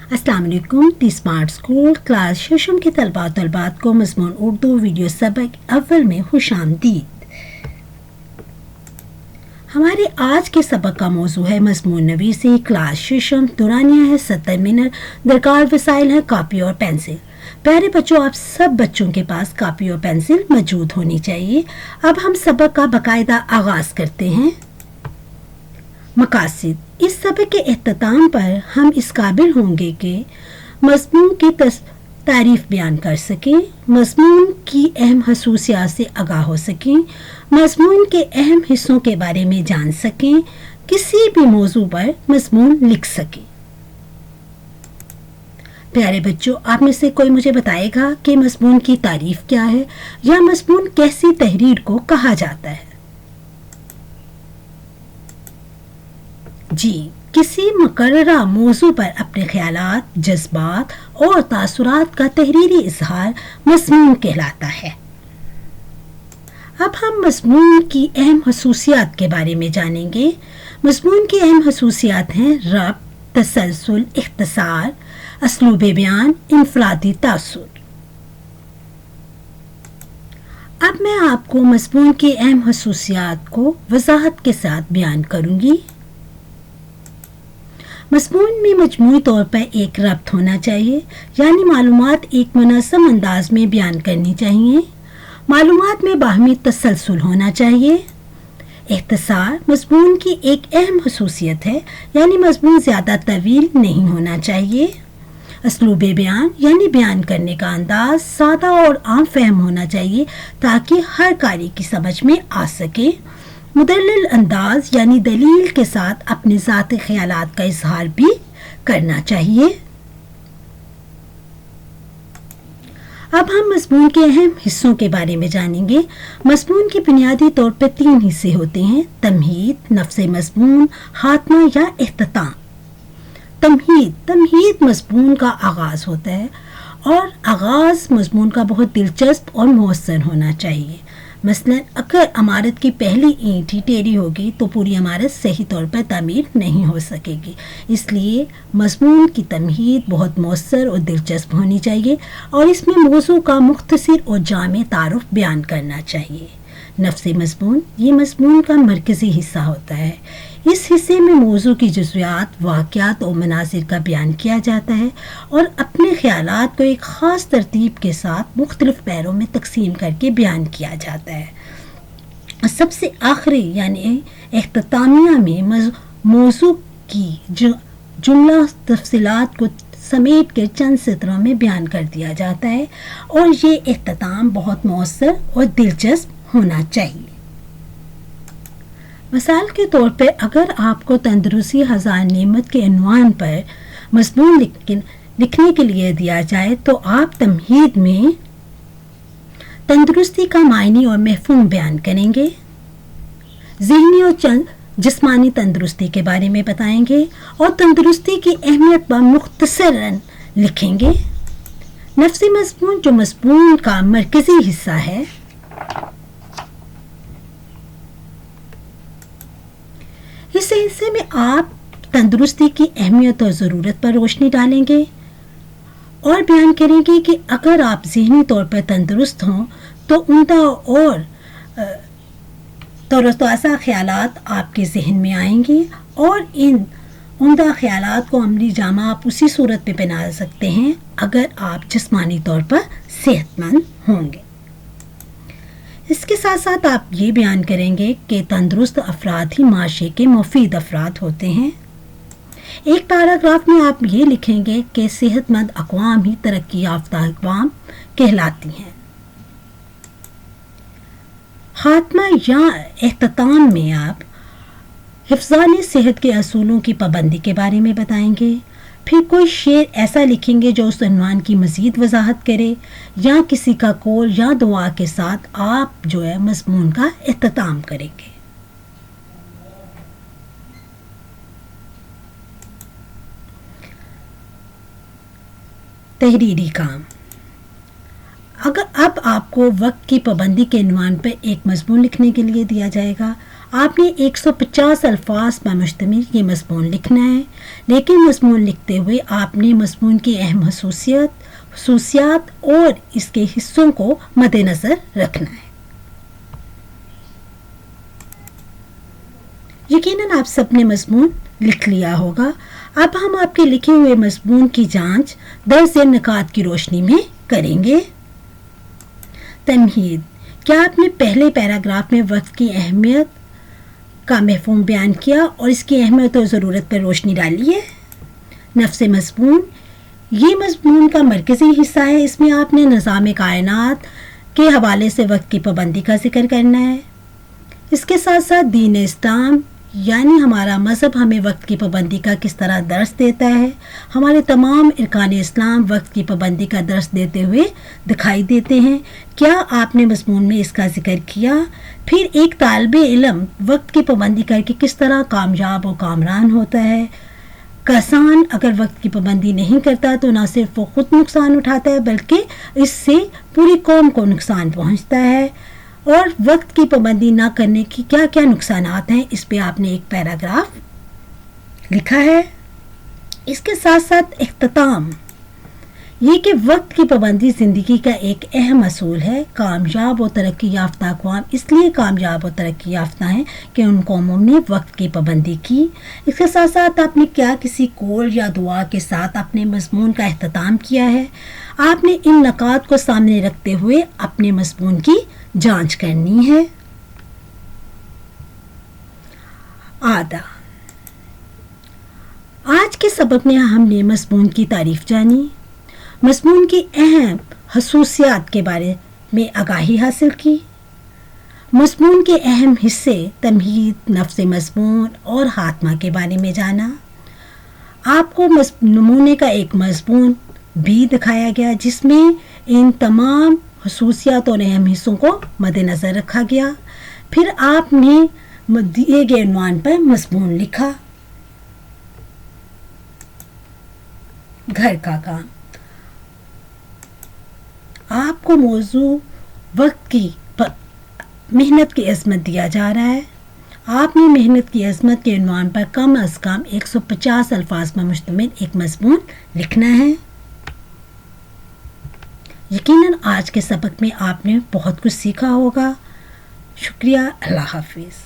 अस्सलाम वालेकुम। दी smart school class शशम के तलबा और तलबात को मज़मून उर्दू वीडियो सबक अव्वल में खुशामदीद। हमारे आज के सबक का मौजू है मज़मून नवीसी। क्लास शशम दुरानिया है 70 मिनट। दरकार वसाइल है कापी और पेंसिल। प्यारे बच्चों, आप सब बच्चों के पास कापी और पेंसिल मौजूद होनी चाहिए। अब हम सबक का बाकायदा आगाज़ करते हैं। मकासिद। इस सबक के इख्तिताम पर हम इस काबिल होंगे कि मज़मून की तारीफ बयान कर सकें, मज़मून की अहम खसूसियात से आगाह हो सकें, मज़मून के अहम हिस्सों के बारे में जान सकें, किसी भी मौजू पर मज़मून लिख सकें। प्यारे बच्चों, आप में से कोई मुझे बताएगा कि मज़मून की तारीफ क्या है या मज़मून कैसी तहरीर को कहा जाता है? जी, किसी मुकर्ररा मौजू पर अपने ख्यालात, जज्बात और तासुरात का तहरीरी इजहार मज़मून कहलाता है। अब हम मज़मून की अहम खसूसियात के बारे में जानेंगे। मज़मून की अहम खसूसियात हैं रब्त, तसलसल, इख्तिसार, असलूब बयान, इनफरादी तासुर। अब मैं आपको मज़मून की अहम खसूसियात को वजाहत के साथ बयान करूंगी। मज़मून में मजमूई तौर पर एक रब्त होना चाहिए, यानी मालूमात एक मुनज़्ज़म अंदाज में बयान करनी चाहिए। मालूमात में बाहमी तसलसल होना चाहिए। इख्तिसार मज़मून की एक अहम खसूसियत है, यानी मज़मून ज़्यादा तवील नहीं होना चाहिए। असलूब बयान यानी बयान करने का अंदाज सादा और आम फहम होना चाहिए ताकि हर कारी की समझ में आ सके। मुदल्लिल अंदाज यानी दलील के साथ अपने ज़ाती ख्यालात का इजहार भी करना चाहिए। अब हम मज़मून के अहम हिस्सों के बारे में जानेंगे। मज़मून के बुनियादी तौर पर 3 हिस्से होते हैं: तमहीद, नफ्से मज़मून, खात्मा या इख्तिताम। तमहीद मज़मून का आगाज़ होता है और आगाज़ मज़मून का बहुत दिलचस्प और मुअस्सर होना चाहिए। मसलन अगर इमारत की पहली ईंट ही टेढ़ी होगी तो पूरी इमारत सही तौर पर तामीर नहीं हो सकेगी। इसलिए मज़मून की तमहीद बहुत मुअस्सर और दिलचस्प होनी चाहिए और इसमें मौजू का मुख्तसर और जामे तारुफ बयान करना चाहिए। नफ्से मज़मून ये मज़मून का मरकज़ी हिस्सा होता है। इस हिस्से में मौजू की जुज़वियात, वाक़यात और मनाज़िर का बयान किया जाता है और अपने ख़यालात को एक ख़ास तरतीब के साथ मुख्तलिफ़ पैरों में तकसीम करके बयान किया जाता है। सबसे आखिरी यानी इख्तितामिया में मौजू की जुमला तफसीलात को समेट कर चंद सतरों में बयान कर दिया जाता है और ये इख्तिताम बहुत मुअस्सर और दिलचस्प होना चाहिए। मिसाल के तौर पर अगर आपको तंदुरुस्ती हज़ार नेमत के उन्वान पर मज़मून लिखने के लिए दिया जाए तो आप तमहीद में तंदुरुस्ती का मायने और मफ़हूम बयान करेंगे, ज़हनी और जिस्मानी तंदुरुस्ती के बारे में बताएंगे और तंदुरुस्ती की अहमियत पर मुख्तसरन लिखेंगे। नफ्सी मज़मून जो मज़मून का मरकज़ी हिस्सा है, इस हिस्से में आप तंदुरुस्ती की अहमियत और ज़रूरत पर रोशनी डालेंगे और बयान करेंगे कि अगर आप ज़हनी तौर पर तंदुरुस्त हों तो उम्दा और तरोताज़ा ख़यालात आपके जहन में आएंगे और इन उम्दा ख़यालात को अमली जामा आप उसी सूरत में बना सकते हैं अगर आप जिस्मानी तौर पर सेहतमंद होंगे। इसके साथ साथ आप ये बयान करेंगे कि तंदुरुस्त अफराद ही माशरे के मुफीद अफराद होते हैं। एक पैराग्राफ में आप ये लिखेंगे कि सेहतमंद अक़वाम ही तरक्की याफ्ता अक़वाम कहलाती हैं। खात्मा या इख्तिताम में आप हिफ़्ज़ान सेहत के असूलों की पाबंदी के बारे में बताएंगे। फिर कोई शेर ऐसा लिखेंगे जो उस उन्वान की मज़ीद वजाहत करे या किसी का कौल या दुआ के साथ आप जो है मज़मून का इख्तिताम करेंगे। तहरीरी काम। अगर अब आपको वक्त की पाबंदी के उन्वान पर एक मज़मून लिखने के लिए दिया जाएगा, آپ نے 150 الفاظ پر مشتمل یہ مضمون لکھنا ہے، لیکن مضمون لکھتے ہوئے آپ نے مضمون کی اہم خصوصیات اور اس کے حصوں کو مد نظر رکھنا ہے۔ یقیناً آپ سب نے مضمون لکھ لیا ہوگا۔ اب ہم آپ کے لکھے ہوئے مضمون کی جانچ درج ذیل نکات کی روشنی میں کریں گے۔ تمہید: کیا آپ نے پہلے پیراگراف میں وقت کی اہمیت کا مفہوم بیان کیا اور اس کی اہمیت اور ضرورت پر روشنی ڈالی ہے؟ نفس مضمون: یہ مضمون کا مرکزی حصہ ہے، اس میں آپ نے نظام کائنات کے حوالے سے وقت کی پابندی کا ذکر کرنا ہے۔ اس کے ساتھ ساتھ دین اسلام یعنی ہمارا مذہب ہمیں وقت کی پابندی کا کس طرح درس دیتا ہے۔ ہمارے تمام ارکان اسلام وقت کی پابندی کا درس دیتے ہوئے دکھائی دیتے ہیں۔ کیا آپ نے مضمون میں اس کا ذکر کیا؟ پھر ایک طالب علم وقت کی پابندی کر کے کس طرح کامیاب و کامران ہوتا ہے۔ کسان اگر وقت کی پابندی نہیں کرتا تو نہ صرف وہ خود نقصان اٹھاتا ہے بلکہ اس سے پوری قوم کو نقصان پہنچتا ہے۔ اور وقت کی پابندی نہ کرنے کی کیا کیا نقصانات ہیں، اس پہ آپ نے ایک پیراگراف لکھا ہے۔ اس کے ساتھ ساتھ اختتام یہ کہ وقت کی پابندی زندگی کا ایک اہم اصول ہے۔ کامیاب و ترقی یافتہ اقوام اس لیے کامیاب و ترقی یافتہ ہیں کہ ان قوموں نے وقت کی پابندی کی۔ اس کے ساتھ ساتھ آپ نے کیا کسی قول یا دعا کے ساتھ اپنے مضمون کا اختتام کیا ہے؟ آپ نے ان نکات کو سامنے رکھتے ہوئے اپنے مضمون کی جانچ کرنی ہے۔ آدھا آج کے سبق میں ہم نے مضمون کی تعریف جانی، مضمون کی اہم خصوصیات کے بارے میں آگاہی حاصل کی، مضمون کے اہم حصے تمہید، نفس مضمون اور خاتمہ کے بارے میں جانا۔ آپ کو نمونے کا ایک مضمون بھی دکھایا گیا جس میں ان تمام خصوصیات اور اہم حصوں کو مد نظر رکھا گیا۔ پھر آپ نے دیے گئے عنوان پر مضمون لکھا۔ گھر کا کام: آپ کو موضوع وقت کی محنت کی عظمت دیا جا رہا ہے۔ آپ نے محنت کی عظمت کے عنوان پر کم از کم 150 الفاظ پر مشتمل ایک مضمون لکھنا ہے۔ یقیناً آج کے سبق میں آپ نے بہت کچھ سیکھا ہوگا۔ شکریہ، اللہ حافظ۔